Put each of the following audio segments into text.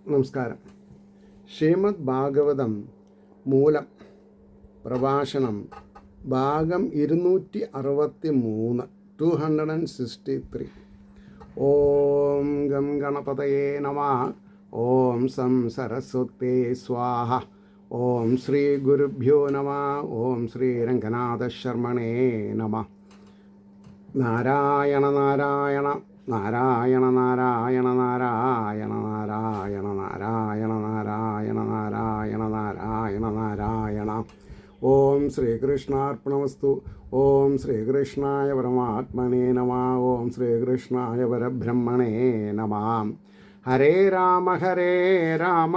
നമസ്കാരം. ശ്രീമദ് ഭാഗവതം മൂലം പ്രഭാഷണം ഭാഗം 263 263. ഓം ഗം ഗണപതയേ നമഃ. ഓം സം സരസ്വതേ സ്വാഹ. ഓം ശ്രീ ഗുരുഭ്യോ നമഃ. ഓം ശ്രീ രംഗനാഥശർമ്മണേ നമഃ. നാരായണ നാരായണ നാരായണ നാരായണ നാരായണ നാരായണ നാരായണ നാരായണ നാരായണ നാരായണ നാരായണ. ഓം ശ്രീകൃഷ്ണാർപ്പണമസ്തു. ഓം ശ്രീകൃഷ്ണായ പരമാത്മനേ നമഃ. ഓം ശ്രീകൃഷ്ണായ പരബ്രഹ്മണേ നമഃ. ഹരേ രാമ രാമ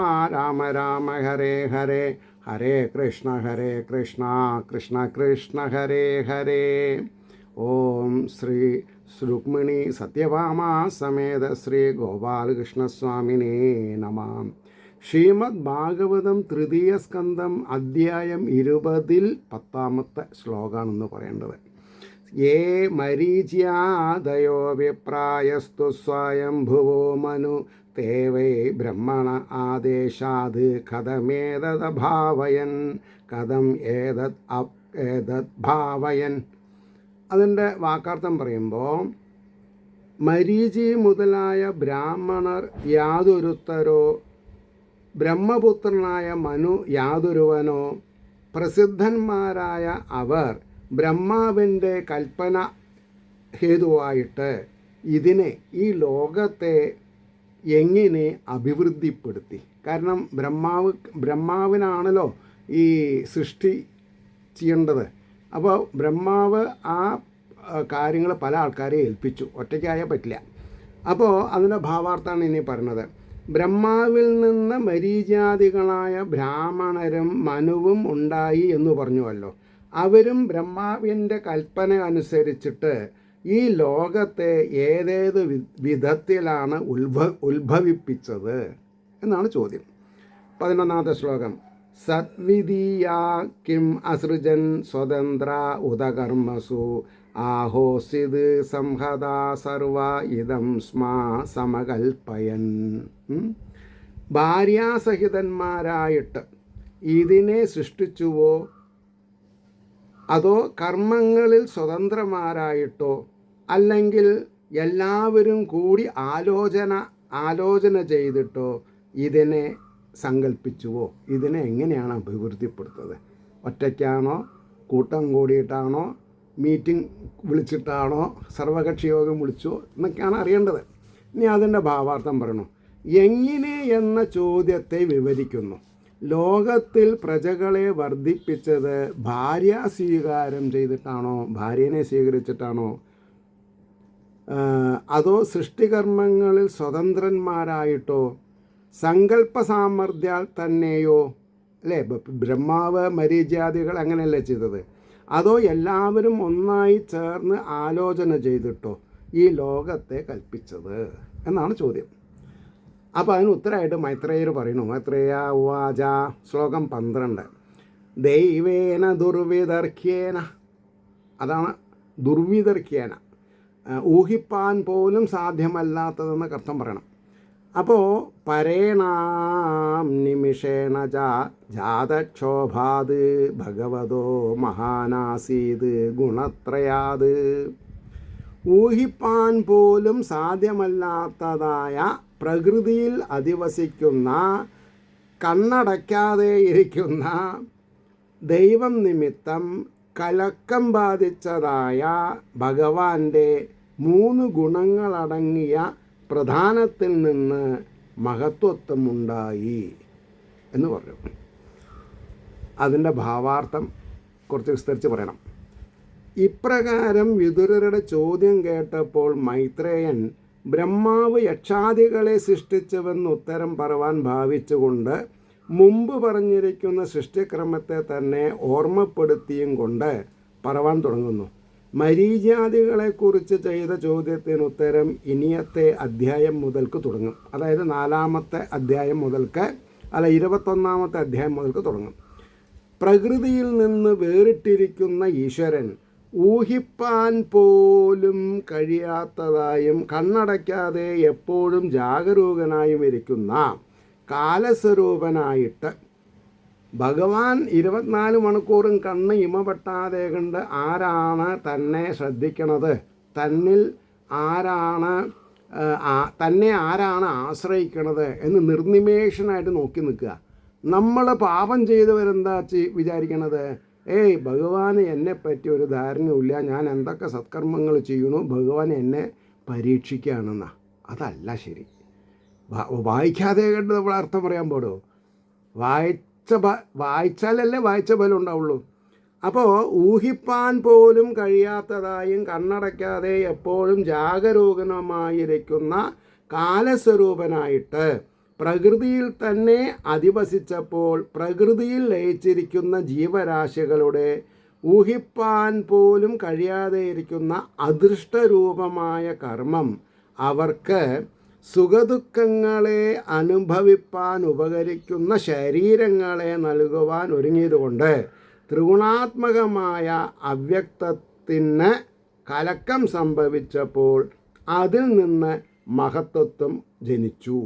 രാമ ഹരേ ഹരേ. ഹരേ കൃഷ്ണ കൃഷ്ണ കൃഷ്ണ ഹരേ ഹരേ. ഓം ശ്രീ രുക്മിണി സത്യഭാമ സമേത ശ്രീ ഗോപാലകൃഷ്ണസ്വാമിനേ നമഃ. ശ്രീമദ് ഭാഗവതം തൃതീയ സ്കന്ധം അധ്യായം 20 10 ശ്ലോകമാണെന്ന് പറയേണ്ടത്. യേ മരീച്യാദയോ വിപ്രായസ്തു സ്വയംഭുവോ മനു തേ വൈ ബ്രഹ്മണ ആദേശാത് കഥമേതദ്ഭാവയൻ കഥം ഏതത് ഭാവയൻ. അതിൻ്റെ വാക്കാർത്ഥം പറയുമ്പോൾ, മരീചി മുതലായ ബ്രാഹ്മണർ യാതൊരുത്തരോ, ബ്രഹ്മപുത്രനായ മനു യാതൊരുവനോ, പ്രസിദ്ധന്മാരായ അവർ ബ്രഹ്മാവിൻ്റെ കൽപ്പന ഹേതുവായിട്ട് ഇതിനെ, ഈ ലോകത്തെ എങ്ങനെ അഭിവൃദ്ധിപ്പെടുത്തി. കാരണം ബ്രഹ്മാവിനാണല്ലോ ഈ സൃഷ്ടി ചെയ്യേണ്ടത്. അപ്പോൾ ബ്രഹ്മാവ് ആ കാര്യങ്ങൾ പല ആൾക്കാരെ ഏൽപ്പിച്ചു, ഒറ്റയ്ക്കായാൽ പറ്റില്ല. അപ്പോൾ അതിൻ്റെ ഭാവാർത്ഥമാണ് ഇനി പറയുന്നത്. ബ്രഹ്മാവിൽ നിന്ന് മരീചാദികളായ ബ്രാഹ്മണരും മനുവും ഉണ്ടായി എന്ന് പറഞ്ഞുവല്ലോ. അവരും ബ്രഹ്മാവിൻ്റെ കൽപ്പന അനുസരിച്ചിട്ട് ഈ ലോകത്തെ ഏതേത് വിധത്തിലാണ് ഉത്ഭവിപ്പിച്ചത് എന്നാണ് ചോദ്യം. 11 ശ്ലോകം. സദ്വിതീയാ കിം അസൃജൻ സ്വതന്ത്ര ഉദകർമ്മസു ആഹോസിത് സംഹതാ സർവ ഇദം സ്മാ സമകൽപ്പയൻ. ഭാര്യാസഹിതന്മാരായിട്ട് ഇതിനെ സൃഷ്ടിച്ചുവോ, അതോ കർമ്മങ്ങളിൽ സ്വതന്ത്രമാരായിട്ടോ, അല്ലെങ്കിൽ എല്ലാവരും കൂടി ആലോചന ചെയ്തിട്ടോ ഇതിനെ സങ്കല്പിച്ചുവോ? ഇതിനെ എങ്ങനെയാണ് അഭിവൃദ്ധിപ്പെടുത്തത്? ഒറ്റയ്ക്കാണോ, കൂട്ടം കൂടിയിട്ടാണോ, മീറ്റിംഗ് വിളിച്ചിട്ടാണോ, സർവകക്ഷി യോഗം വിളിച്ചോ എന്നൊക്കെയാണ് അറിയേണ്ടത്. ഇനി അതിൻ്റെ ഭാവാർത്ഥം പറയണു. എങ്ങനെ എന്ന ചോദ്യത്തെ വിവരിക്കുന്നു. ലോകത്തിൽ പ്രജകളെ വർദ്ധിപ്പിച്ചത് ഭാര്യ സ്വീകാരം ചെയ്തിട്ടാണോ, ഭാര്യനെ സ്വീകരിച്ചിട്ടാണോ, അതോ സൃഷ്ടികർമ്മങ്ങളിൽ സ്വതന്ത്രന്മാരായിട്ടോ, സങ്കല്പ സാമർഥ്യാൽ തന്നെയോ? അല്ലേ, ബ്രഹ്മാവ് മരീചാദികൾ അങ്ങനെയല്ലേ ചെയ്തത്? അതോ എല്ലാവരും ഒന്നായി ചേർന്ന് ആലോചന ചെയ്തിട്ടോ ഈ ലോകത്തെ കൽപ്പിച്ചത് എന്നാണ് ചോദ്യം. അപ്പോൾ അതിന് ഉത്തരമായിട്ട് മൈത്രേയർ പറയുന്നു. മൈത്രേയ ഉവാച. ശ്ലോകം 12. ദൈവേന ദുർവിതർക്യേന. അതാണ് ദുർവിതർക്യേന, ഊഹിപ്പാൻ പോലും സാധ്യമല്ലാത്തതെന്നൊക്കെ അർത്ഥം പറയണം. അപ്പോൾ പരേണാം നിമിഷേണ ജാതക്ഷോഭാത് ഭഗവതോ മഹാനാസീത് ഗുണത്രയാത്. ഊഹിപ്പാൻ പോലും സാധ്യമല്ലാത്തതായ പ്രകൃതിയിൽ അധിവസിക്കുന്ന, കണ്ണടയ്ക്കാതെ ഇരിക്കുന്ന, ദൈവം നിമിത്തം കലക്കം ബാധിച്ചതായ ഭഗവാന്റെ 3 ഗുണങ്ങളടങ്ങിയ പ്രധാനത്തിൽ നിന്ന് മഹത്വത്വമുണ്ടായി എന്ന് പറഞ്ഞു. അതിൻ്റെ ഭാവാർത്ഥം കുറച്ച് വിസ്തരിച്ച് പറയണം. ഇപ്രകാരം വിദുരരുടെ ചോദ്യം കേട്ടപ്പോൾ മൈത്രേയൻ ബ്രഹ്മാവ് യക്ഷാദികളെ സൃഷ്ടിച്ചുവെന്ന് ഉത്തരം പറവാൻ ഭാവിച്ചുകൊണ്ട് മുമ്പ് പറഞ്ഞിരിക്കുന്ന സൃഷ്ടിക്രമത്തെ തന്നെ ഓർമ്മപ്പെടുത്തിയും കൊണ്ട് പറവാൻ തുടങ്ങുന്നു. മരീചാദികളെക്കുറിച്ച് ചെയ്ത ചോദ്യത്തിന് ഉത്തരം ഇനിയത്തെ അധ്യായം മുതൽക്ക് തുടങ്ങും. അതായത് 4-ാമത്തെ അധ്യായം മുതൽക്ക്, 21-ാമത്തെ അധ്യായം മുതൽക്ക് തുടങ്ങും. പ്രകൃതിയിൽ നിന്ന് വേറിട്ടിരിക്കുന്ന ഈശ്വരൻ ഊഹിപ്പാൻ പോലും കഴിയാത്തതായും കണ്ണടയ്ക്കാതെ എപ്പോഴും ജാഗരൂകനായും ഇരിക്കുന്ന, കാലസ്വരൂപനായിട്ട് ഭഗവാൻ 24 മണിക്കൂറും കണ്ണ് ഇമപെട്ടാതെ കണ്ട് ആരാണ് തന്നെ ശ്രദ്ധിക്കണത്, തന്നെ ആരാണ് ആശ്രയിക്കണത് എന്ന് നിർനിമേഷനായിട്ട് നോക്കി നിൽക്കുക. നമ്മൾ പാപം ചെയ്തവരെന്താ വിചാരിക്കണത്? ഭഗവാന് എന്നെപ്പറ്റി ഒരു ധാരണയില്ല, ഞാൻ എന്തൊക്കെ സത്കർമ്മങ്ങൾ ചെയ്യണു, ഭഗവാൻ എന്നെ പരീക്ഷിക്കുകയാണെന്നാ. അതല്ല ശരി. വായിക്കാതെ കണ്ട് നമ്മൾ അർത്ഥം പറയാൻ പാടുമോ? വായിച്ചാലല്ലേ വായിച്ച ഫലം ഉണ്ടാവുള്ളൂ. അപ്പോൾ ഊഹിപ്പാൻ പോലും കഴിയാത്തതായും കണ്ണടയ്ക്കാതെ എപ്പോഴും ജാഗരൂകനുമായിരിക്കുന്ന കാലസ്വരൂപനായിട്ട് പ്രകൃതിയിൽ തന്നെ അധിവസിച്ചപ്പോൾ പ്രകൃതിയിൽ ലയിച്ചിരിക്കുന്ന ജീവരാശികളുടെ ഊഹിപ്പാൻ പോലും കഴിയാതെയിരിക്കുന്ന അദൃഷ്ടരൂപമായ കർമ്മം അവർക്ക് സുഖദുഃഖങ്ങളെ അനുഭവിപ്പാൻ ഉപകരിക്കുന്ന ശരീരങ്ങളെ നൽകുവാൻ ഒരുങ്ങിയതുകൊണ്ട് ത്രിഗുണാത്മകമായ അവ്യക്തത്തിന് കലക്കം സംഭവിച്ചപ്പോൾ അതിൽ നിന്ന് മഹത്വത്വം ജനിച്ചു.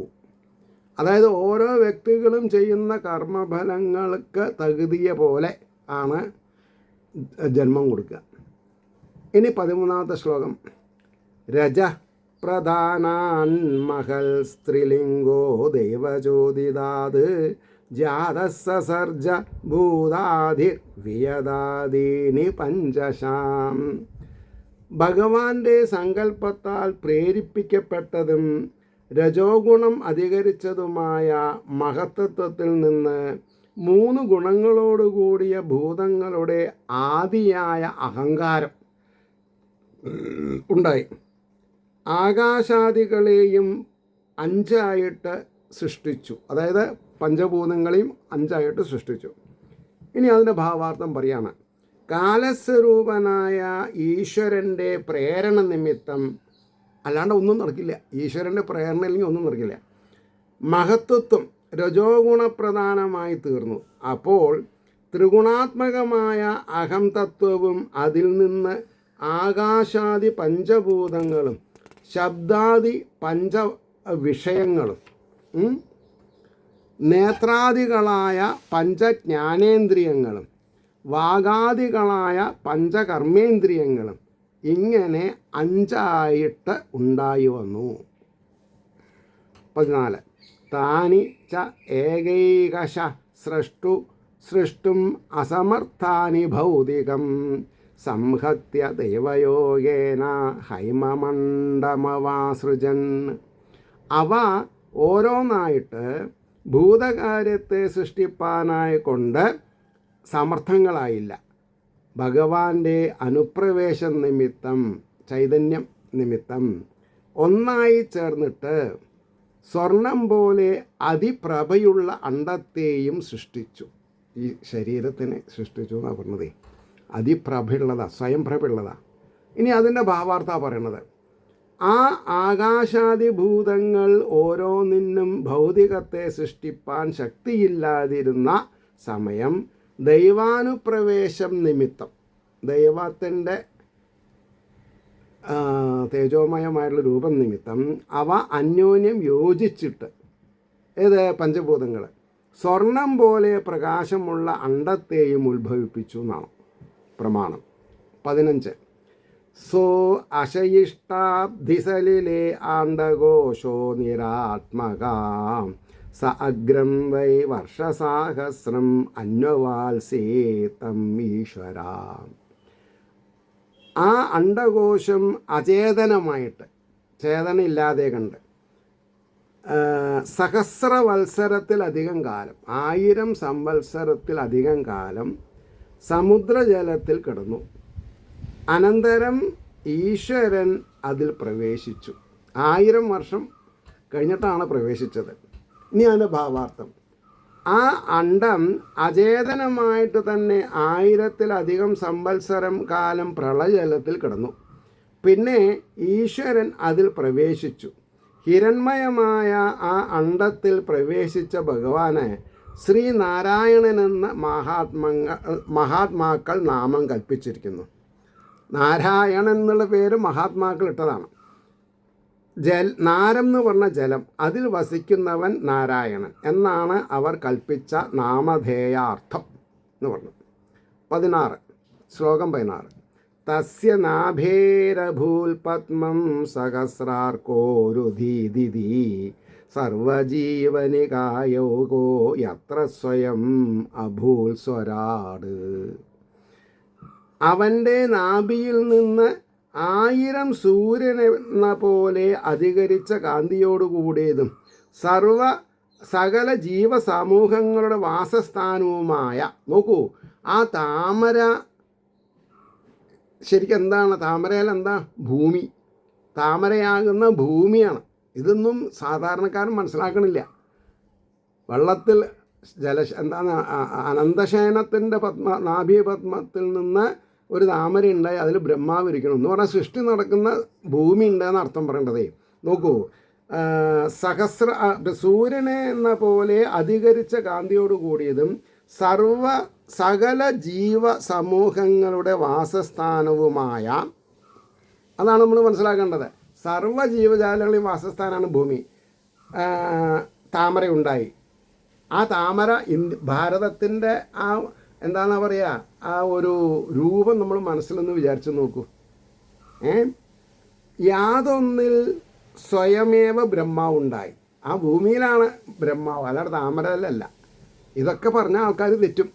അതായത് ഓരോ വ്യക്തികളും ചെയ്യുന്ന കർമ്മഫലങ്ങൾക്ക് തകുതിയെ പോലെ ആണ് ജന്മം കൊടുക്കുക. ഇനി 13ാമത്തെ ശ്ലോകം. രജ പ്രധാനാൻ മഹൽ സ്ത്രീലിംഗോ ദൈവചോദിതാത് ജാതസർജ ഭൂതാധിർ വിയദാദീനി പഞ്ചശാം. ഭഗവാന്റെ സങ്കല്പത്താൽ പ്രേരിപ്പിക്കപ്പെട്ടതും രജോ ഗുണം അധികരിച്ചതുമായ മഹത്തത്വത്തിൽ നിന്ന് 3 ഗുണങ്ങളോടുകൂടിയ ഭൂതങ്ങളുടെ ആദിയായ അഹങ്കാരം ഉണ്ടായി. ആകാശാദികളെയും 5 സൃഷ്ടിച്ചു. അതായത് പഞ്ചഭൂതങ്ങളെയും 5 സൃഷ്ടിച്ചു. ഇനി അതിൻ്റെ ഭാവാർത്ഥം പറയാണ്. കാലസ്വരൂപനായ ഈശ്വരൻ്റെ പ്രേരണ നിമിത്തം, അല്ലാണ്ട് ഒന്നും നടക്കില്ല. ഈശ്വരൻ്റെ പ്രേരണ ഇല്ലെങ്കിൽ ഒന്നും നടക്കില്ല. മഹത്വത്വം രജോ ഗുണപ്രധാനമായി തീർന്നു. അപ്പോൾ ത്രിഗുണാത്മകമായ അഹം തത്വവും അതിൽ നിന്ന് ആകാശാദി പഞ്ചഭൂതങ്ങളും ശബ്ദാദി പഞ്ചവിഷയങ്ങളും നേത്രാദികളായ പഞ്ചജ്ഞാനേന്ദ്രിയങ്ങളും വാഗാദികളായ പഞ്ചകർമ്മേന്ദ്രിയങ്ങളും ഇങ്ങനെ 5 ഉണ്ടായി വന്നു. 14. താനി ച ഏകൈകശ സൃഷ്ടും അസമർത്ഥാനി ഭൗതികം സംഹത്യ ദൈവയോഗേന ഹൈമമണ്ഡമവാസൃജൻ. അവ ഓരോന്നായിട്ട് ഭൂതകാര്യത്തെ സൃഷ്ടിപ്പാനായി കൊണ്ട് സമർത്ഥങ്ങളായില്ല. ഭഗവാന്റെ അനുപ്രവേശം നിമിത്തം, ചൈതന്യം നിമിത്തം ഒന്നായി ചേർന്നിട്ട് സ്വർണം പോലെ അതിപ്രഭയുള്ള അണ്ടത്തെയും സൃഷ്ടിച്ചു. ഈ ശരീരത്തിനെ സൃഷ്ടിച്ചു എന്നാണ് പറഞ്ഞത്. അതിപ്രഭയുള്ളതാ, സ്വയം പ്രഭയുള്ളതാ. ഇനി അതിൻ്റെ ഭാവാർത്ഥമാണ് പറയണത്. ആ ആകാശാദിഭൂതങ്ങൾ ഓരോന്നിനും ഭൗതികത്തെ സൃഷ്ടിപ്പാൻ ശക്തിയില്ലാതിരുന്ന സമയം ദൈവാനുപ്രവേശം നിമിത്തം, ദൈവത്തിൻ്റെ തേജോമയമായിട്ടുള്ള രൂപം നിമിത്തം അവ അന്യോന്യം യോജിച്ചിട്ട്, പഞ്ചഭൂതങ്ങൾ സ്വർണം പോലെ പ്രകാശമുള്ള അണ്ടത്തെയും ഉത്ഭവിപ്പിച്ചു എന്നാണ് പ്രമാണം. 15. സോ അശയിഷ്ടാബ്ധിസലിലെ ആണ്ടകോശോ നിരാത്മകാം സ അഗ്രം വൈ വർഷസാഹസ്രം അന്വവാത്സേതം ഈശ്വര. ആ അണ്ടകോശം അചേതനമായിട്ട്, ചേതനയില്ലാതെ കണ്ട് സഹസ്രവത്സരത്തിലധികം കാലം, 1000 സംവത്സരത്തിലധികം കാലം സമുദ്രജലത്തിൽ കിടന്നു. അനന്തരം ഈശ്വരൻ അതിൽ പ്രവേശിച്ചു. 1000 വർഷം കഴിഞ്ഞിട്ടാണ് പ്രവേശിച്ചത്. ഇനി അതിൻ്റെ ഭാവാർത്ഥം. ആ അണ്ടം അചേതനമായിട്ട് തന്നെ 1000-ലധികം സംവത്സരം കാലം പ്രളയജലത്തിൽ കിടന്നു. പിന്നെ ഈശ്വരൻ അതിൽ പ്രവേശിച്ചു. ഹിരൺമയമായ ആ അണ്ടത്തിൽ പ്രവേശിച്ച ഭഗവാന് ശ്രീനാരായണനെന്ന് മഹാത്മാക്കൾ നാമം കൽപ്പിച്ചിരിക്കുന്നു. നാരായണൻ എന്നുള്ള പേര് മഹാത്മാക്കൾ ഇട്ടതാണ്. നാരം എന്ന് പറഞ്ഞ ജലം, അതിൽ വസിക്കുന്നവൻ നാരായണൻ എന്നാണ് അവർ കൽപ്പിച്ച നാമധേയാർത്ഥം എന്ന് പറഞ്ഞു. 16 ശ്ലോകം 16. തസ്യ നാഭേരഭൂൽപത്മം സഹസ്രാർക്കോരുധീദിതി സർവജീവനികായോഗോ യത്ര സ്വയം അഭൂൽ സ്വരാട്. അവൻ്റെ നാഭിയിൽ നിന്ന് 1000 സൂര്യനെന്ന പോലെ അധികരിച്ച കാന്തിയോടുകൂടിയതും സകല ജീവസമൂഹങ്ങളുടെ വാസസ്ഥാനവുമായ, നോക്കൂ, ആ താമര ശരിക്കും എന്താണ്? താമരയിൽ എന്താ? ഭൂമി. താമരയാകുന്ന ഭൂമിയാണ്. സാധാരണക്കാരൻ മനസ്സിലാക്കണില്ല. വെള്ളത്തിൽ എന്താണ് അനന്തശയനത്തിൻ്റെ നാഭീപത്മത്തിൽ നിന്ന് ഒരു താമര ഉണ്ടായി, അതിൽ ബ്രഹ്മാവ് ഇരിക്കണം എന്ന് പറഞ്ഞാൽ സൃഷ്ടി നടക്കുന്ന ഭൂമി ഉണ്ടെന്ന് അർത്ഥം പറയേണ്ടതേ. നോക്കൂ, സൂര്യനെ എന്ന പോലെ അധികരിച്ച കാന്തിയോട് കൂടിയതും സകല ജീവസമൂഹങ്ങളുടെ വാസസ്ഥാനവുമായ, അതാണ് നമ്മൾ മനസ്സിലാക്കേണ്ടത്. സർവ്വ ജീവജാലങ്ങളുടെയും വാസസ്ഥാനമാണ് ഭൂമി. താമരയുണ്ടായി. ആ താമര ഭാരതത്തിൻ്റെ ആ എന്താണെന്നാ പറയുക, ആ ഒരു രൂപം നമ്മൾ മനസ്സിലൊന്ന് വിചാരിച്ച് നോക്കൂ. യാതൊന്നിൽ സ്വയമേവ ബ്രഹ്മാവുണ്ടായി. ആ ഭൂമിയിലാണ് ബ്രഹ്മാവ്, അല്ലാതെ താമരയിലല്ല. ഇതൊക്കെ പറഞ്ഞ ആൾക്കാർ തെറ്റും.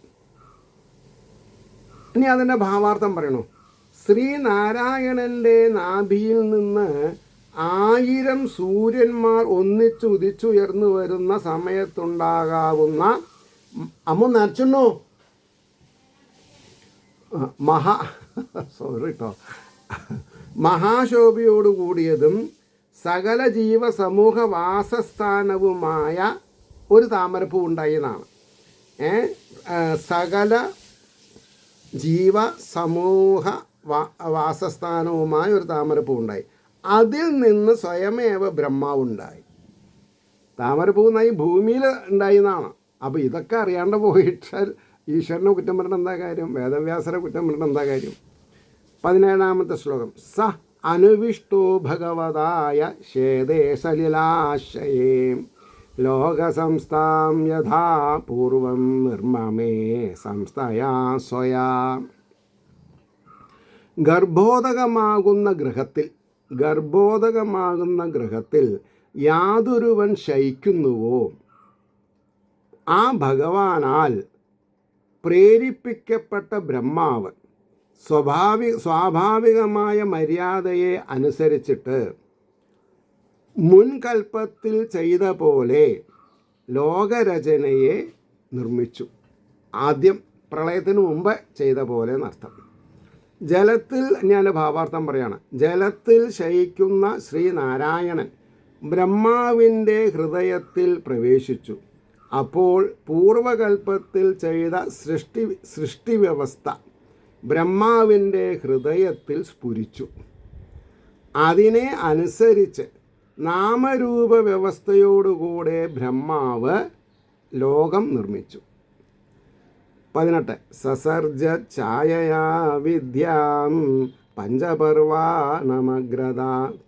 ഇനി അതിൻ്റെ ഭാവാർത്ഥം പറയണു. ശ്രീനാരായണൻ്റെ നാഭിയിൽ നിന്ന് 1000 സൂര്യന്മാർ ഒന്നിച്ച് ഉദിച്ചുയർന്നു വരുന്ന സമയത്തുണ്ടാകാവുന്ന നരച്ചണ്ണോ മഹാശോഭയോടുകൂടിയതും സകല ജീവസമൂഹ വാസസ്ഥാനവുമായ ഒരു താമരപ്പൂ ഉണ്ടായി എന്നാണ്. സകല ജീവസമൂഹ വാസസ്ഥാനവുമായ ഒരു താമരപ്പൂ ഉണ്ടായി. അതിൽ നിന്ന് സ്വയമേവ ബ്രഹ്മാവുണ്ടായി. താമരപ്പൂ എന്നായി ഭൂമിയിൽ ഉണ്ടായി എന്നാണ്. അപ്പോൾ ഇതൊക്കെ അറിയാണ്ട് പോയിട്ടാൽ ഈശ്വരനെ കുറ്റം പറഞ്ഞിട്ട് എന്താ കാര്യം? വേദവ്യാസരെ കുറ്റം പറഞ്ഞിട്ട് എന്താ കാര്യം? 17-ാമത്തെ ശ്ലോകം. സ അനുവിഷ്ടോ ഭഗവതായ ശേദേ സലിലാശയേ ലോകസംസ്ഥാം യഥാ പൂർവം നിർമ്മമേ സംസ്ഥയാ സ്വയാ. ഗർഭോദകമാകുന്ന ഗൃഹത്തിൽ യാതൊരുവൻ ശയിക്കുന്നുവോ ആ ഭഗവാനാൽ പ്രേരിപ്പിക്കപ്പെട്ട ബ്രഹ്മാവ് സ്വാഭാവികമായ മര്യാദയെ അനുസരിച്ചിട്ട് മുൻകൽപ്പത്തിൽ ചെയ്ത പോലെ ലോകരചനയെ നിർമ്മിച്ചു. ആദ്യം പ്രളയത്തിന് മുമ്പ് ചെയ്ത പോലെ എന്നർത്ഥം. ജലത്തിൽ, ഞാൻ ഭാവാർത്ഥം പറയാണ്, ജലത്തിൽ ശയിക്കുന്ന ശ്രീനാരായണൻ ബ്രഹ്മാവിൻ്റെ ഹൃദയത്തിൽ പ്രവേശിച്ചു. അപ്പോൾ പൂർവകൽപ്പത്തിൽ ചെയ്ത സൃഷ്ടിവ്യവസ്ഥ ബ്രഹ്മാവിൻ്റെ ഹൃദയത്തിൽ സ്ഫുരിച്ചു. അതിനെ അനുസരിച്ച് നാമരൂപ വ്യവസ്ഥയോടുകൂടെ ബ്രഹ്മാവ് ലോകം നിർമ്മിച്ചു. 18. സസർജ ഛായയാ വിദ്യാം പഞ്ചപർവാണമഗ്രത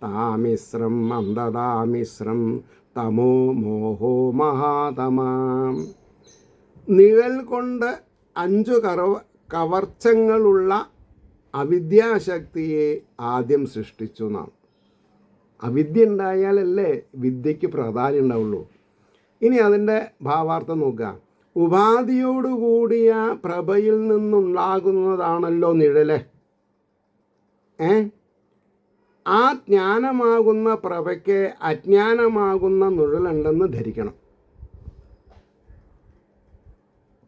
താമിശ്രം അന്ധതാമിശ്രം തമോ മോഹോ മഹാതമാം. നിഴൽ കൊണ്ട് 5 കവർച്ചങ്ങളുള്ള അവിദ്യാശക്തിയെ ആദ്യം സൃഷ്ടിച്ചു എന്നാണ്. അവിദ്യ ഉണ്ടായാലല്ലേ വിദ്യയ്ക്ക് പ്രാധാന്യം ഉണ്ടാവുള്ളൂ. ഇനി അതിൻ്റെ ഭാവാർത്ഥം നോക്കുക. ഉപാധിയോടുകൂടിയ പ്രഭയിൽ നിന്നുണ്ടാകുന്നതാണല്ലോ നിഴല്. ആ ജ്ഞാനമാകുന്ന പ്രഭയ്ക്ക് അജ്ഞാനമാകുന്ന നിഴലുണ്ടെന്ന് ധരിക്കണം.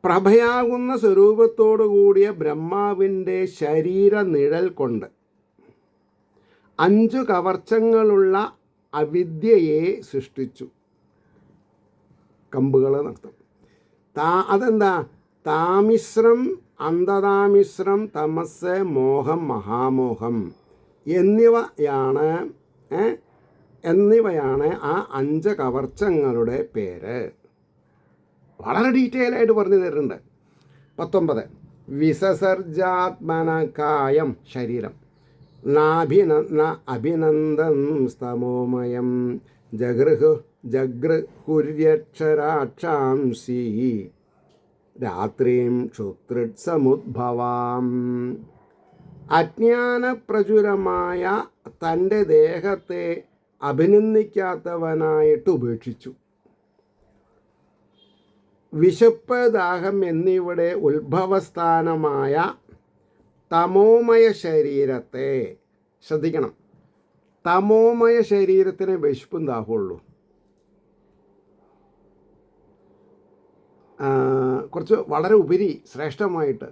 പ്രഭയാകുന്ന സ്വരൂപത്തോടു കൂടിയ ബ്രഹ്മാവിൻ്റെ ശരീര നിഴൽ കൊണ്ട് 5 കവർച്ചങ്ങളുള്ള അവിദ്യയെ സൃഷ്ടിച്ചു. കമ്പുകൾ നടത്തും. അതെന്താ? താമിശ്രം, അന്ധതാമിശ്രം, തമസ്, മോഹം, മഹാമോഹം എന്നിവയാണ് ആ 5 കവർച്ചങ്ങളുടെ പേര്. വളരെ ഡീറ്റെയിൽ ആയിട്ട് പറഞ്ഞു തരുന്നുണ്ട്. 19. വിസസർജാത്മന കായം, ശരീരം. ന അഭിനന്ദം സ്തമോമയം ജഗൃഹുര്യക്ഷരാക്ഷാംസി രാത്രിം ക്ഷുത്രിത്സമുദ്ഭവാം. അജ്ഞാനപ്രചുരമായ തൻ്റെ ദേഹത്തെ അഭിനന്ദിക്കാത്തവനായിട്ട് ഉപേക്ഷിച്ചു. വിശപ്പ്, ദാഹം എന്നിവയുടെ ഉത്ഭവസ്ഥാനമായ തമോമയ ശരീരത്തെ ശ്രദ്ധിക്കണം. തമോമയ ശരീരത്തിന് വിശപ്പും ദാഹമുള്ളൂ. കുറച്ച് വളരെ ഉപരി ശ്രേഷ്ഠമായിട്ട്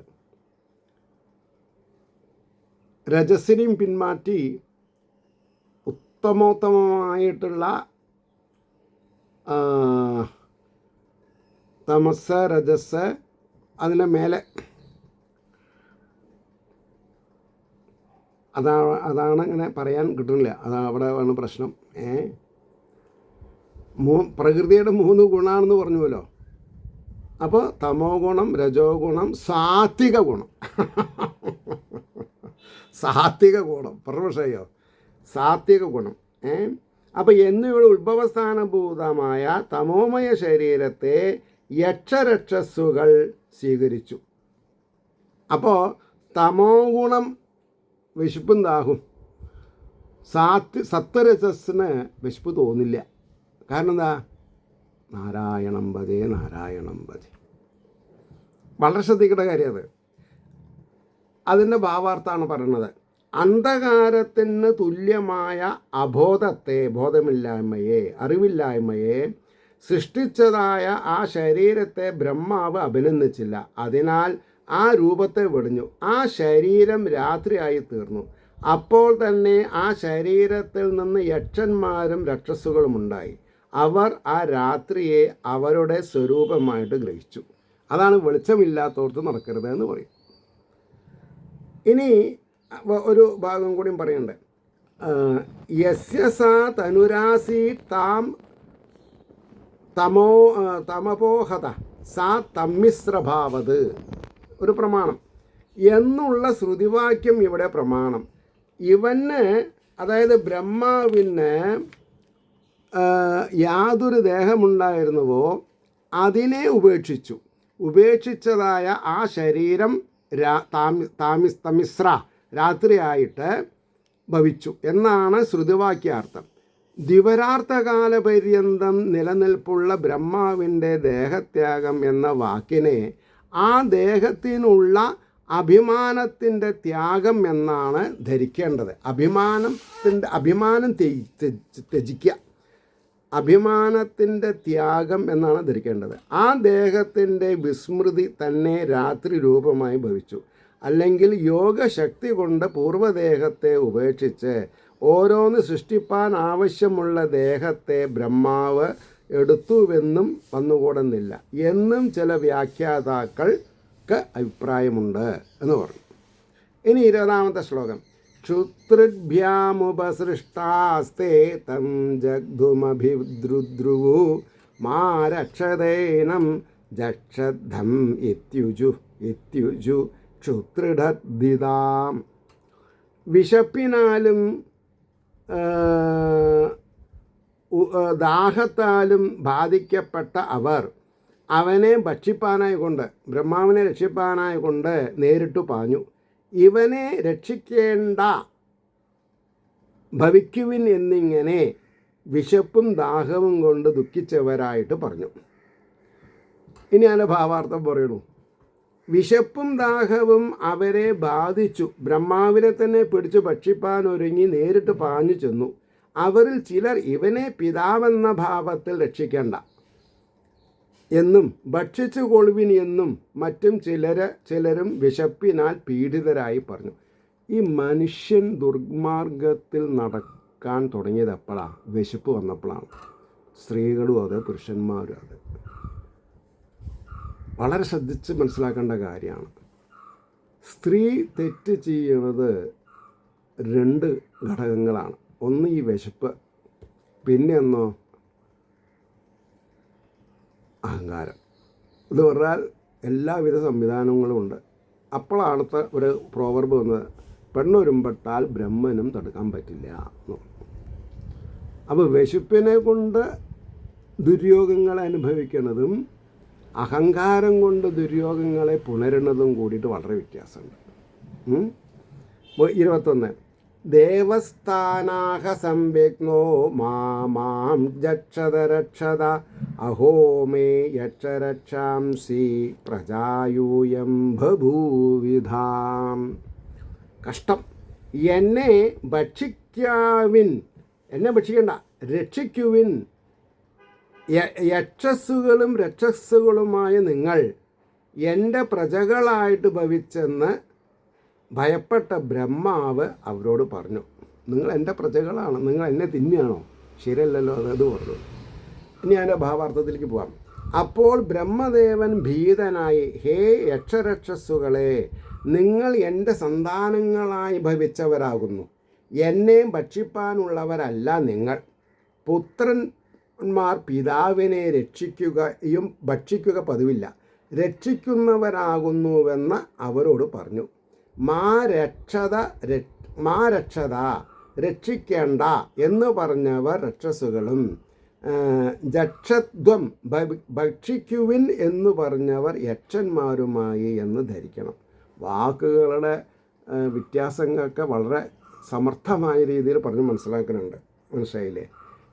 രജസിനെയും പിന്മാറ്റി ഉത്തമോത്തമമായിട്ടുള്ള തമസ്, രജസ്, അതിൻ്റെ മേലെ അതാണ് ഇങ്ങനെ പറയാൻ കിട്ടുന്നില്ല. അതാണ് അവിടെ ആണ് പ്രശ്നം. പ്രകൃതിയുടെ 3 ഗുണമാണെന്ന് പറഞ്ഞുവല്ലോ. അപ്പോൾ തമോ ഗുണം, രജോ ഗുണം, സാത്വിക ഗുണം. സാത്വിക ഗുണം പ്രവശയോ സാത്വിക ഗുണം. അപ്പോൾ എന്നിവയുടെ ഉത്ഭവസ്ഥാനഭൂതമായ തമോമയ ശരീരത്തെ യക്ഷരക്ഷസ്സുകൾ സ്വീകരിച്ചു. അപ്പോൾ തമോ ഗുണം വിശപ്പും ദാഹും, സത്വരജസ്സിന് വിശപ്പ് തോന്നില്ല. കാരണം എന്താ? നാരായണം ഭജേ, നാരായണം ഭജേ. വളരെ ശ്രദ്ധിക്കേണ്ട കാര്യം അത്. അതിൻ്റെ ഭാവാർത്ഥാണ് പറയുന്നത്. അന്ധകാരത്തിന് തുല്യമായ അബോധത്തെ, ബോധമില്ലായ്മയെ, അറിവില്ലായ്മയെ സൃഷ്ടിച്ചതായ ആ ശരീരത്തെ ബ്രഹ്മാവ് അഭിനന്ദിച്ചില്ല. അതിനാൽ ആ രൂപത്തെ വെടിഞ്ഞു. ആ ശരീരം രാത്രിയായി തീർന്നു. അപ്പോൾ തന്നെ ആ ശരീരത്തിൽ നിന്ന് യക്ഷന്മാരും രക്ഷസുകളും ഉണ്ടായി. അവർ ആ രാത്രിയെ അവരുടെ സ്വരൂപമായിട്ട് ഗ്രഹിച്ചു. അതാണ് വെളിച്ചമില്ലാത്തോർത്ത് നടക്കരുത് എന്ന് പറയും. ഇനി ഒരു ഭാഗം കൂടിയും പറയുന്നുണ്ട്. യസ്യ സാ തനുരാസി താം തമപോഹത സാ തമ്മിശ്രഭാവത്. ഒരു പ്രമാണം എന്നുള്ള ശ്രുതിവാക്യം ഇവിടെ പ്രമാണം. ഇവന്, അതായത് ബ്രഹ്മാവിന് യാതൊരു ദേഹമുണ്ടായിരുന്നുവോ അതിനെ ഉപേക്ഷിച്ചു. ഉപേക്ഷിച്ചതായ ആ ശരീരം തമിശ്ര രാത്രിയായിട്ട് ഭവിച്ചു എന്നാണ് ശ്രുതിവാക്യാർത്ഥം. ദ്വിപരാർത്ഥകാലപര്യന്തം നിലനിൽപ്പുള്ള ബ്രഹ്മാവിൻ്റെ ദേഹത്യാഗം എന്ന വാക്കിനെ ആ ദേഹത്തിനുള്ള അഭിമാനത്തിൻ്റെ ത്യാഗം എന്നാണ് ധരിക്കേണ്ടത്. അഭിമാനം ത്യജിക്കുക, അഭിമാനത്തിൻ്റെ ത്യാഗം എന്നാണ് ധരിക്കേണ്ടത്. ആ ദേഹത്തിൻ്റെ വിസ്മൃതി തന്നെ രാത്രി രൂപമായി ഭവിച്ചു. അല്ലെങ്കിൽ യോഗശക്തി കൊണ്ട് പൂർവ്വദേഹത്തെ ഉപേക്ഷിച്ച് ഓരോന്ന് സൃഷ്ടിപ്പാൻ ആവശ്യമുള്ള ദേഹത്തെ ബ്രഹ്മാവ് എടുത്തുവെന്നും വന്നുകൂടുന്നില്ല എന്നും ചില വ്യാഖ്യാതാക്കൾക്ക് അഭിപ്രായമുണ്ട് എന്ന് പറഞ്ഞു. ഇനി 20ാമത്തെ ശ്ലോകം. ക്ഷുത്രിഭ്യാമുപസൃഷ്ടാസ്തേ തം ജഗ്ധുമഭിദ്രുദ്രുവു മാ രക്ഷതേനം ജക്ഷദ്ധം ഇത്യുജു ക്ഷുത്രിഢദ്ധിതാം. വിശപ്പിനാലും ദാഹത്താലും ബാധിക്കപ്പെട്ട അവർ അവനെ ഭക്ഷിപ്പാനായി കൊണ്ട്, ബ്രഹ്മാവിനെ രക്ഷിപ്പാനായി കൊണ്ട് നേരിട്ടു പാഞ്ഞു. ഇവനെ രക്ഷിക്കേണ്ട ഭവിക്കുവിൻ എന്നിങ്ങനെ വിശപ്പും ദാഹവും കൊണ്ട് ദുഃഖിച്ചവരായിട്ട് പറഞ്ഞു. ഇനി അതിൻ്റെ ഭാവാർത്ഥം പറയണു. വിശപ്പും ദാഹവും അവരെ ബാധിച്ചു. ബ്രഹ്മാവിനെ തന്നെ പിടിച്ചു ഭക്ഷിപ്പാൻ ഒരുങ്ങി നേരിട്ട് പാഞ്ഞു ചെന്നു. അവരിൽ ചിലർ ഇവനെ പിതാവെന്ന ഭാവത്തിൽ രക്ഷിക്കേണ്ട എന്നും ഭക്ഷിച്ചു കൊള്ളുവിൻ എന്നും മറ്റും ചിലരും വിശപ്പിനാൽ പീഡിതരായി പറഞ്ഞു. ഈ മനുഷ്യൻ ദുർമാർഗത്തിൽ നടക്കാൻ തുടങ്ങിയത് എപ്പോഴാണ്? വിശപ്പ് വന്നപ്പോഴാണ്. സ്ത്രീകളും അതെ, പുരുഷന്മാരും അതെ. വളരെ ശ്രദ്ധിച്ച് മനസ്സിലാക്കേണ്ട കാര്യമാണ്. സ്ത്രീ തെറ്റ് ചെയ്യുന്നത് 2 ഘടകങ്ങളാണ്. ഒന്ന് ഈ വിശപ്പ്, പിന്നെ ഒന്നോ അഹങ്കാരം. ഇത് പറഞ്ഞാൽ എല്ലാവിധ സംവിധാനങ്ങളും ഉണ്ട്. അപ്പോഴാണത്തെ ഒരു പ്രോവർബ് വന്നത്, പെണ്ണൊരുമ്പെട്ടാൽ ബ്രഹ്മനും തടുക്കാൻ പറ്റില്ല. അപ്പോൾ വിശപ്പിനെ കൊണ്ട് ദുര്യോഗങ്ങൾ അനുഭവിക്കുന്നതും അഹങ്കാരം കൊണ്ട് ദുര്യോഗങ്ങളെ പുണരുന്നതും കൂടിയിട്ട് വളരെ വ്യത്യാസമുണ്ട്. 21 ദേവസ്ഥാനാഹ സംവിഘ്നോ മാം ജക്ഷത രക്ഷത അഹോ മേ യക്ഷരക്ഷാംസി പ്രജായൂയം ബഭൂവിധാം. കഷ്ടം. എന്നെ ഭക്ഷിക്കാവിൻ, എന്നെ ഭക്ഷിക്കണ്ട, രക്ഷിക്കുവിൻ. യക്ഷസ്സുകളും രക്ഷസ്സുകളുമായ നിങ്ങൾ എൻ്റെ പ്രജകളായിട്ട് ഭവിച്ചെന്ന് ഭയപ്പെട്ട ബ്രഹ്മാവ് അവരോട് പറഞ്ഞു. നിങ്ങൾ എൻ്റെ പ്രജകളാണ്, നിങ്ങൾ എന്നെ തിന്നുകയാണോ? ശരിയല്ലല്ലോ, അത് പറഞ്ഞു. ഇനി അതിൻ്റെ ഭാവാർത്ഥത്തിലേക്ക് പോകാം. അപ്പോൾ ബ്രഹ്മദേവൻ ഭീതനായി, ഹേ യക്ഷരക്ഷസ്സുകളെ, നിങ്ങൾ എൻ്റെ സന്താനങ്ങളായി ഭവിച്ചവരാകുന്നു, എന്നെ ഭക്ഷിപ്പാനുള്ളവരല്ല നിങ്ങൾ. പുത്രന്മാർ പിതാവിനെ രക്ഷിക്കുകയും ഭക്ഷിക്കുക പതിവില്ല, രക്ഷിക്കുന്നവരാകുന്നുവെന്ന് അവരോട് പറഞ്ഞു. മാ രക്ഷത രക്ഷിക്കേണ്ട എന്ന് പറഞ്ഞവർ രക്ഷസുകളും, ജക്ഷത്വം ഭക്ഷിക്കുവിൻ എന്ന് പറഞ്ഞവർ യക്ഷന്മാരുമായി എന്ന് ധരിക്കണം. വാക്കുകളുടെ വ്യത്യാസങ്ങളൊക്കെ വളരെ സമർത്ഥമായ രീതിയിൽ പറഞ്ഞ് മനസ്സിലാക്കുന്നുണ്ട്. മനസ്സിലായില്ലേ?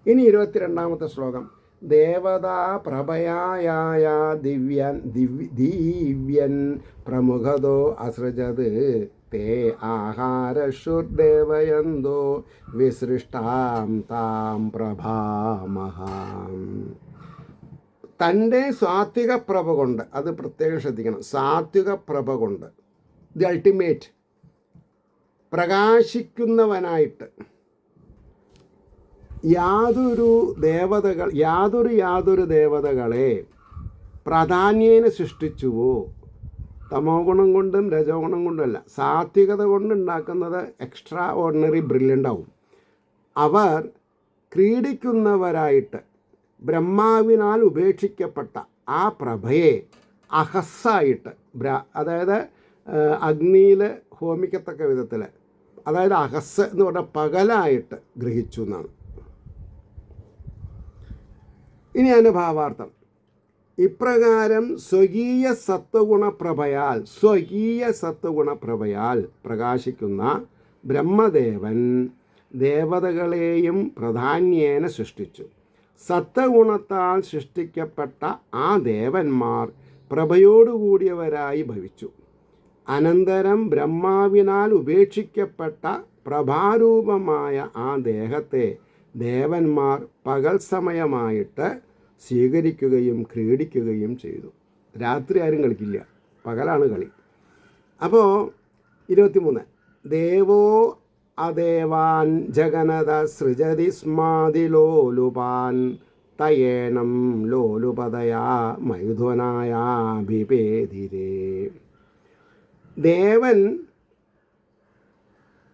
ഇനി 22-ാമത്തെ ശ്ലോകം. ദേവതാ പ്രഭയായ ദിവ്യൻ പ്രമുഖതോ അസൃജത് തേ ആഹാരശുർദേവയന്തോ വിസൃഷ്ടാം താം പ്രഭാമഹാം. തൻ്റെ സാത്വിക പ്രഭ കൊണ്ട്, അത് പ്രത്യേകം ശ്രദ്ധിക്കണം, സാത്വിക പ്രഭ കൊണ്ട്, ദി അൾട്ടിമേറ്റ്, പ്രകാശിക്കുന്നവനായിട്ട് യാതൊരു ദേവതകളെ പ്രാധാന്യേന സൃഷ്ടിച്ചുവോ, തമോ ഗുണം കൊണ്ടും രജോ ഗുണം കൊണ്ടുമല്ല, സാത്വികത കൊണ്ടുണ്ടാക്കുന്നത് എക്സ്ട്രാ ഓർഡിനറി ബ്രില്യൻ്റ് ആവും. അവർ ക്രീഡിക്കുന്നവരായിട്ട് ബ്രഹ്മാവിനാൽ ഉപേക്ഷിക്കപ്പെട്ട ആ പ്രഭയെ അഹസ്സായിട്ട്, അതായത് അഗ്നിയിൽ ഹോമിക്കത്തക്ക വിധത്തിൽ, അതായത് അഹസ് എന്ന് പറഞ്ഞാൽ പകലായിട്ട് ഗ്രഹിച്ചു എന്നാണ്. ഇനി അതിൻ്റെ ഭാവാർത്ഥം. ഇപ്രകാരം സ്വകീയ സത്വഗുണപ്രഭയാൽ പ്രകാശിക്കുന്ന ബ്രഹ്മദേവൻ ദേവതകളെയും പ്രാധാന്യേന സൃഷ്ടിച്ചു. സത്വഗുണത്താൽ സൃഷ്ടിക്കപ്പെട്ട ആ ദേവന്മാർ പ്രഭയോടുകൂടിയവരായി ഭവിച്ചു. അനന്തരം ബ്രഹ്മാവിനാൽ ഉപേക്ഷിക്കപ്പെട്ട പ്രഭാരൂപമായ ആ ദേഹത്തെ ദേവന്മാർ പകൽ സമയമായിട്ട് സ്വീകരിക്കുകയും ക്രീഡിക്കുകയും ചെയ്തു. രാത്രി ആരും കളിക്കില്ല, പകലാണ് കളി. അപ്പോൾ 23 ദേവോ അദേവാൻ ജഗനത സൃജതി സ്മാതിലോലുപാൻ തയേണം ലോലുപതയാ മൈഥുനായാഭിപേദിരേ. ദേവൻ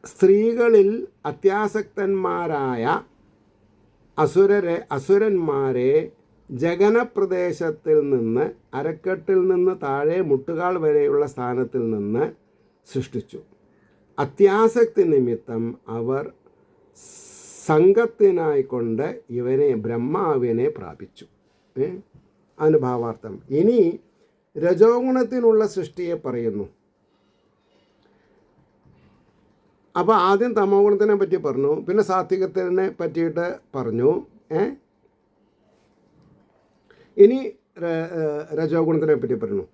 സ്ത്രീകളിൽ അത്യാസക്തന്മാരായ അസുരന്മാരെ ജഗനപ്രദേശത്തിൽ നിന്ന്, അരക്കെട്ടിൽ നിന്ന് താഴെ മുട്ടുകാൽ വരെയുള്ള സ്ഥാനത്തിൽ നിന്ന് സൃഷ്ടിച്ചു. അത്യാസക്തി നിമിത്തം അവർ സംഘത്തിനായിക്കൊണ്ട് ബ്രഹ്മാവിനെ പ്രാപിച്ചു. അനുഭാവാർത്ഥം. ഇനി രജോ ഗുണത്തിനുള്ള സൃഷ്ടിയെ പറയുന്നു. അപ്പോൾ ആദ്യം തമോ ഗുണത്തിനെ പറ്റി പറഞ്ഞു, പിന്നെ സാത്വികത്തിനെ പറ്റിയിട്ട് പറഞ്ഞു. ഇനി രജോ ഗുണത്തിനെ പറ്റി പറഞ്ഞു.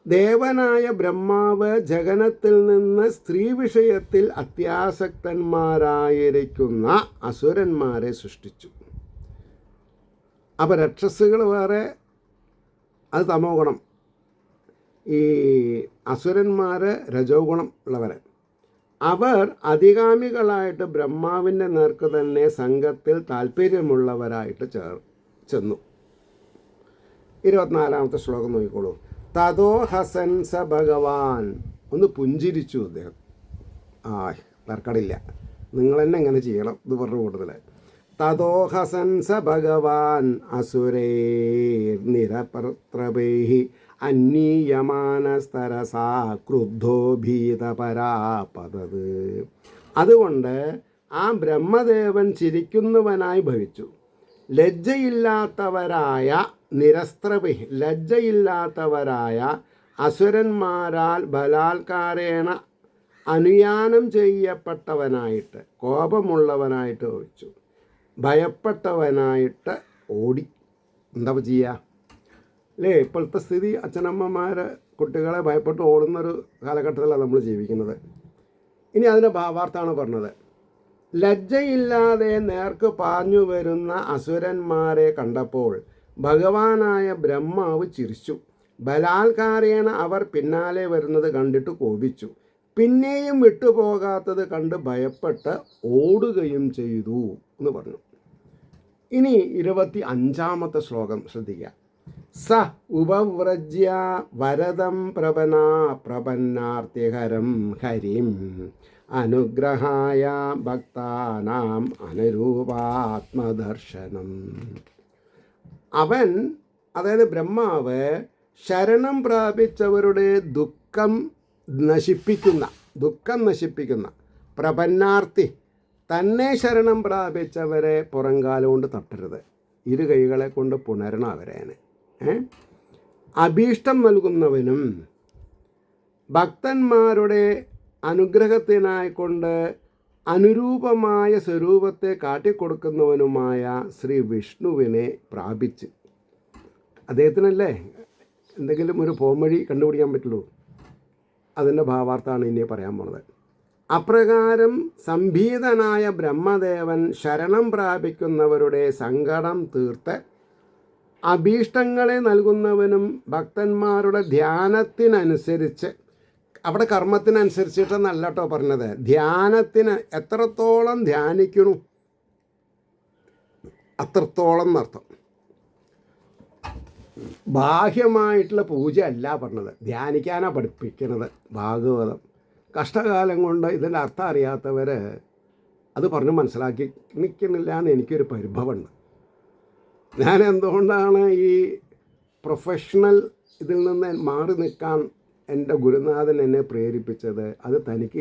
ദേവനായ ബ്രഹ്മാവ് ജഗനത്തിൽ നിന്ന് സ്ത്രീ വിഷയത്തിൽ അത്യാസക്തന്മാരായിരിക്കുന്ന അസുരന്മാരെ സൃഷ്ടിച്ചു. അപ്പോൾ രക്ഷസുകൾ വേറെ, അത് തമോ ഗുണം. ഈ അസുരന്മാർ രജോ ഗുണം ഉള്ളവരെ. അവർ അധികാമികളായിട്ട് ബ്രഹ്മാവിൻ്റെ നേർക്ക് തന്നെ സംഘത്തിൽ താല്പര്യമുള്ളവരായിട്ട് ചെന്നു. 24-ാമത്തെ ശ്ലോകം നോക്കിക്കോളൂ. തതോ ഹസൻ സ ഭഗവാൻ, ഒന്ന് പുഞ്ചിരിച്ചു അദ്ദേഹം. തർക്കടില്ല, നിങ്ങൾ തന്നെ എങ്ങനെ ചെയ്യണം ഇത് പറഞ്ഞ കൂടുതൽ. തതോഹസൻ സ ഭഗവാൻ അസുരൈർനിരപത്രഭൈഃ അന്വീയമാനസ്തരസാ ക്രുദ്ധോ ഭീതപരാപതത്. അതുകൊണ്ട് ആ ബ്രഹ്മദേവൻ ചിരിക്കുന്നവനായി ഭവിച്ചു. ലജ്ജയില്ലാത്തവരായ ലജ്ജയില്ലാത്തവരായ അസുരന്മാരാൽ ബലാത്കാരേണ അനുയാനം ചെയ്യപ്പെട്ടവനായിട്ട്, കോപമുള്ളവനായിട്ട് ഭവിച്ചു. ഭയപ്പെട്ടവനായിട്ട് ഓടി. എന്താ ചെയ്യുക അല്ലേ? ഇപ്പോഴത്തെ സ്ഥിതി അച്ഛനമ്മമാർ കുട്ടികളെ ഭയപ്പെട്ട് ഓടുന്നൊരു കാലഘട്ടത്തിലാണ് നമ്മൾ ജീവിക്കുന്നത്. ഇനി അതിൻ്റെ ഭാവാർത്ഥാണ് പറഞ്ഞത്. ലജ്ജയില്ലാതെ നേർക്ക് പാഞ്ഞു വരുന്ന അസുരന്മാരെ കണ്ടപ്പോൾ ഭഗവാനായ ബ്രഹ്മാവ് ചിരിച്ചു. ബലാത്കാരേണ അവർ പിന്നാലെ വരുന്നത് കണ്ടിട്ട് കോപിച്ചു. പിന്നെയും വിട്ടുപോകാത്തത് കണ്ട് ഭയപ്പെട്ട് ഓടുകയും ചെയ്തു എന്ന് പറഞ്ഞു. ഇനി 25-ാമത്തെ ശ്ലോകം ശ്രദ്ധിക്കുക. സ ഉപവ്രജ്യ വരദം പ്രപന്നാർത്തിഹരം ഹരിം അനുഗ്രഹായ ഭക്താനാം അനുരൂപാത്മദർശനം. അവൻ, അതായത് ബ്രഹ്മാവ്, ശരണം പ്രാപിച്ചവരുടെ ദുഃഖം നശിപ്പിക്കുന്ന പ്രപന്നാർത്തി, തന്നെ ശരണം പ്രാപിച്ചവരെ പുറങ്കാലം കൊണ്ട് തട്ടരുത്, ഇരു കൈകളെ കൊണ്ട് പുണരണം അവരേനെ. അഭീഷ്ടം നൽകുന്നവനും ഭക്തന്മാരുടെ അനുഗ്രഹത്തിനായിക്കൊണ്ട് അനുരൂപമായ സ്വരൂപത്തെ കാട്ടിക്കൊടുക്കുന്നവനുമായ ശ്രീ വിഷ്ണുവിനെ പ്രാപിച്ച്, അദ്ദേഹത്തിനല്ലേ എന്തെങ്കിലും ഒരു പോംവഴി കണ്ടുപിടിക്കാൻ പറ്റുള്ളൂ. അതിൻ്റെ ഭാവാർത്ഥാണ് ഇനി പറയാൻ പോണത്. അപ്രകാരം സംഭീതനായ ബ്രഹ്മദേവൻ ശരണം പ്രാപിക്കുന്നവരുടെ സങ്കടം തീർത്ത് അഭീഷ്ടങ്ങളെ നൽകുന്നവനും ഭക്തന്മാരുടെ ധ്യാനത്തിനനുസരിച്ച്, അവിടെ കർമ്മത്തിനനുസരിച്ചിട്ടെന്നല്ല കേട്ടോ പറഞ്ഞത്, ധ്യാനത്തിന് എത്രത്തോളം ധ്യാനിക്കണു അത്രത്തോളം എന്നർത്ഥം. ബാഹ്യമായിട്ടുള്ള പൂജ അല്ല പറഞ്ഞത്, ധ്യാനിക്കാനാണ് പഠിപ്പിക്കുന്നത് ഭാഗവതം. കഷ്ടകാലം കൊണ്ട് ഇതിൻ്റെ അർത്ഥം അറിയാത്തവർ അത് പറഞ്ഞ് മനസ്സിലാക്കി നിൽക്കുന്നില്ല എന്ന് എനിക്കൊരു പരിഭവമുണ്ട്. ഞാൻ എന്തുകൊണ്ടാണ് ഈ പ്രൊഫഷണൽ ഇതിൽ നിന്ന് മാറി നിൽക്കാൻ എൻ്റെ ഗുരുനാഥൻ എന്നെ പ്രേരിപ്പിച്ചത്? അത് തനിക്ക്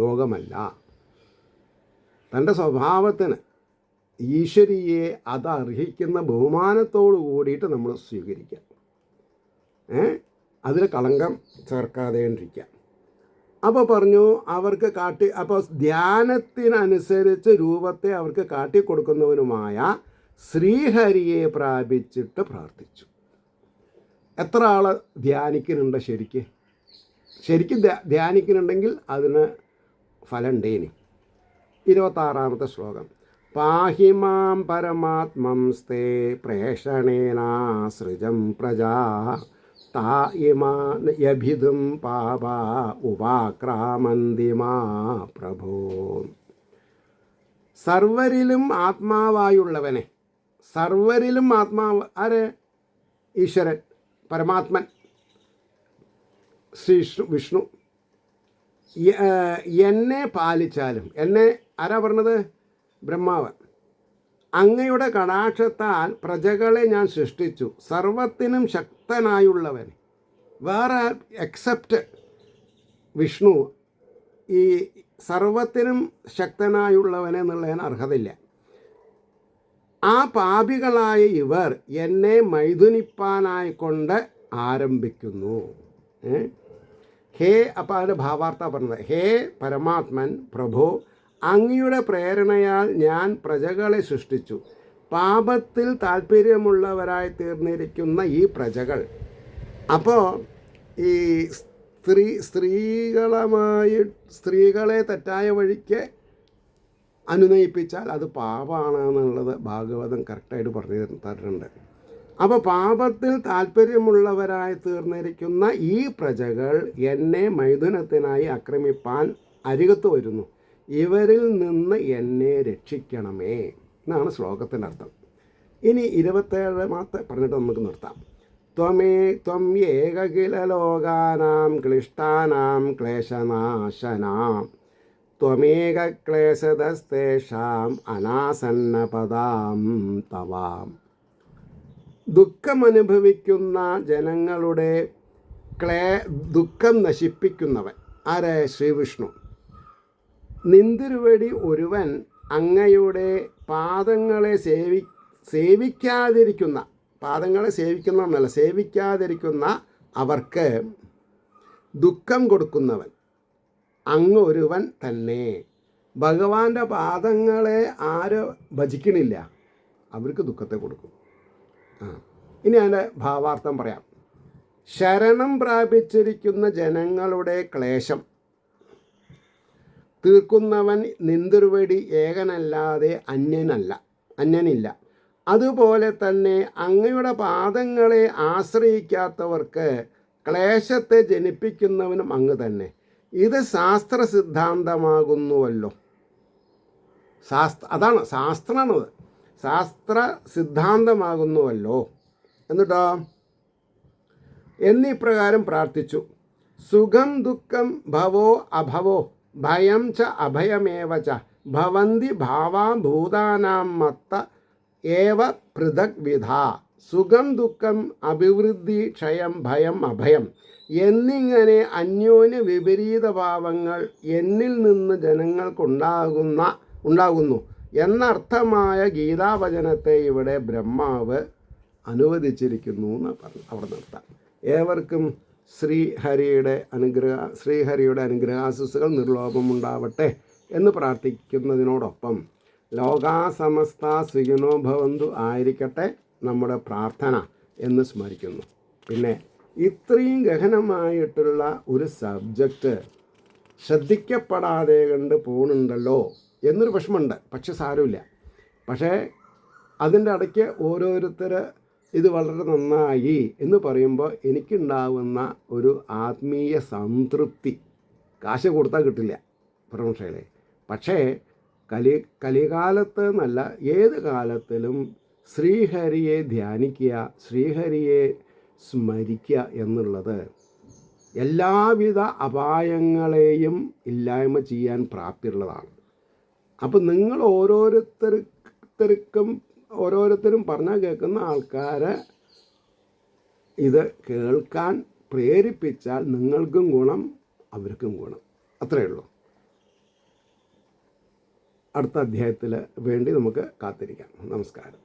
യോഗമല്ല. തൻ്റെ സ്വഭാവത്തിന് ഈശ്വരിയെ അത് അർഹിക്കുന്ന ബഹുമാനത്തോടു കൂടിയിട്ട് നമ്മൾ സ്വീകരിക്കാം. അതിൽ കളങ്കം ചേർക്കാതെണ്ടിരിക്കുക. അപ്പോൾ പറഞ്ഞു അവർക്ക് അപ്പോൾ ധ്യാനത്തിനനുസരിച്ച് രൂപത്തെ അവർക്ക് കാട്ടിക്കൊടുക്കുന്നവനുമായ ശ്രീഹരിയെ പ്രാപിച്ചിട്ട് പ്രാർത്ഥിച്ചു. എത്ര ആൾ ധ്യാനിക്കുന്നുണ്ട്? ശരിക്കും ധ്യാനിക്കുന്നുണ്ടെങ്കിൽ അതിന് ഫലം ഉണ്ടേനി. 26-ാമത്തെ ശ്ലോകം. പാഹിമാം പരമാത്മംസ്തേ പ്രേഷണേനാസൃജം പ്രജാ തായിമായഭിതും പാപ ഉപാക്രാമന്തി മാ പ്രഭോ. സർവരിലും ആത്മാവായുള്ളവനെ, സർവരിലും ആത്മാവ് ആര്? ഈശ്വരൻ, പരമാത്മൻ, ശ്രീ വിഷ്ണു. എന്നെ പാലിച്ചാലും, എന്നെ ആരാ പറഞ്ഞത്? ബ്രഹ്മാവ്. അങ്ങയുടെ കടാക്ഷത്താൽ പ്രജകളെ ഞാൻ സൃഷ്ടിച്ചു. സർവത്തിനും ശക്തനായുള്ളവൻ, വേറെ എക്സെപ്റ്റ് വിഷ്ണു ഈ സർവത്തിനും ശക്തനായുള്ളവനെ എന്നുള്ളതിന് അർഹതയില്ല. ആ പാപികളായ ഇവർ എന്നെ മൈഥുനിപ്പാനായിക്കൊണ്ട് ആരംഭിക്കുന്നു. ഹേ, അപ്പോൾ അതിൻ്റെ ഭാവാർത്ഥ പറഞ്ഞത്, ഹേ പരമാത്മൻ പ്രഭോ, അങ്ങയുടെ പ്രേരണയാൽ ഞാൻ പ്രജകളെ സൃഷ്ടിച്ചു. പാപത്തിൽ താല്പര്യമുള്ളവരായി തീർന്നിരിക്കുന്ന ഈ പ്രജകൾ, അപ്പോൾ ഈ സ്ത്രീകളെ തെറ്റായ വഴിക്ക് അനുനയിപ്പിച്ചാൽ അത് പാപമാണ് എന്നുള്ളത് ഭാഗവതം കറക്റ്റായിട്ട് പറഞ്ഞു തരുന്നുണ്ട്. അപ്പോൾ പാപത്തിൽ താല്പര്യമുള്ളവരായി തീർന്നിരിക്കുന്ന ഈ പ്രജകൾ എന്നെ മൈഥുനത്തിനായി ആക്രമിപ്പാൻ അരികത്ത് വരുന്നു. ഇവരിൽ നിന്ന് എന്നെ രക്ഷിക്കണമേ എന്നാണ് ശ്ലോകത്തിൻ്റെ അർത്ഥം. ഇനി 27-ാമത്തെ പറഞ്ഞിട്ട് നമുക്ക് നിർത്താം. ത്വം ഏക കില ലോകാനാം ക്ലിഷ്ടാനാം ക്ലേശനാശനാം ത്വമേക ക്ലേശതസ്തേഷാം അനാസന്നപദാം തവാം. ദുഃഖമനുഭവിക്കുന്ന ജനങ്ങളുടെ ദുഃഖം നശിപ്പിക്കുന്നവൻ ആരെ? ശ്രീവിഷ്ണു. നിന്തിരുവടി ഒരുവൻ അങ്ങയുടെ പാദങ്ങളെ സേവിക്കാതിരിക്കുന്ന, പാദങ്ങളെ സേവിക്കുന്ന സേവിക്കാതിരിക്കുന്ന അവർക്ക് ദുഃഖം കൊടുക്കുന്നവൻ അങ്ങ് ഒരുവൻ തന്നെ. ഭഗവാന്റെ പാദങ്ങളെ ആര് ഭജിക്കണില്ല അവർക്ക് ദുഃഖത്തെ കൊടുക്കും. ഇനി അതിൻ്റെ ഭാവാർത്ഥം പറയാം. ശരണം പ്രാപിച്ചിരിക്കുന്ന ജനങ്ങളുടെ ക്ലേശം തീർക്കുന്നവൻ നിന്തിരുവടി ഏകനല്ലാതെ അന്യനില്ല. അതുപോലെ തന്നെ അങ്ങയുടെ പാദങ്ങളെ ആശ്രയിക്കാത്തവർക്ക് ക്ലേശത്തെ ജനിപ്പിക്കുന്നവനും അങ്ങ് തന്നെ. ഇത് ശാസ്ത്ര സിദ്ധാന്തമാകുന്നുവല്ലോ. അതാണ് ശാസ്ത്രമാണത്. ശാസ്ത്ര സിദ്ധാന്തമാകുന്നുവല്ലോ. എന്നിട്ടോ എന്നിപ്രകാരം പ്രാർത്ഥിച്ചു. സുഖം ദുഃഖം ഭവോ അഭവോ ഭയം ച അഭയമേവ ച ഭവന്തി ഭാവാഭൂതാനാം മത്ത ഏവ പൃഥക് വിധ. സുഖം ദുഃഖം അഭിവൃദ്ധി ക്ഷയം ഭയം അഭയം എന്നിങ്ങനെ അന്യോന്യ വിപരീത ഭാവങ്ങൾ എന്നിൽ നിന്ന് ജനങ്ങൾക്കുണ്ടാകുന്നു എന്നർത്ഥമായ ഗീതാവചനത്തെ ഇവിടെ ബ്രഹ്മാവ് അനുവദിച്ചിരിക്കുന്നു എന്ന് പറഞ്ഞു അവിടെ നിർത്താം. ഏവർക്കും ശ്രീഹരിയുടെ അനുഗ്രഹാശിസുകൾ നിർലോഭമുണ്ടാവട്ടെ എന്ന് പ്രാർത്ഥിക്കുന്നതിനോടൊപ്പം ലോകാസമസ്ത സുഖിനോ ഭവന്തു ആയിരിക്കട്ടെ നമ്മുടെ പ്രാർത്ഥന എന്ന് സ്മരിക്കുന്നു. പിന്നെ ഇത്രയും ഗഹനമായിട്ടുള്ള ഒരു സബ്ജക്റ്റ് ശ്രദ്ധിക്കപ്പെടാതെ കണ്ട് പോകുന്നുണ്ടല്ലോ എന്നൊരു വിഷമമുണ്ട്. പക്ഷെ സാരമില്ല. പക്ഷേ അതിൻ്റെ ഇടയ്ക്ക് ഓരോരുത്തർ ഇത് വളരെ നന്നായി എന്ന് പറയുമ്പോൾ എനിക്കുണ്ടാവുന്ന ഒരു ആത്മീയ സംതൃപ്തി കാശ് കൊടുത്താൽ കിട്ടില്ല പ്രമോഷയിലെ. പക്ഷേ കലികാലത്ത് എന്നല്ല, ഏത് കാലത്തിലും ശ്രീഹരിയെ ധ്യാനിക്കുക, ശ്രീഹരിയെ സ്മരിക്കുക എന്നുള്ളത് എല്ലാവിധ അപായങ്ങളെയും ഇല്ലായ്മ ചെയ്യാൻ പ്രാപ്തിയുള്ളതാണ്. അപ്പം നിങ്ങൾ ഓരോരുത്തരും പറഞ്ഞാൽ കേൾക്കുന്ന ആൾക്കാരെ ഇത് കേൾക്കാൻ പ്രേരിപ്പിച്ചാൽ നിങ്ങൾക്കും ഗുണം അവർക്കും ഗുണം. അത്രയേ ഉള്ളൂ. അടുത്ത അധ്യായത്തിൽ വേണ്ടി നമുക്ക് കാത്തിരിക്കാം. നമസ്കാരം.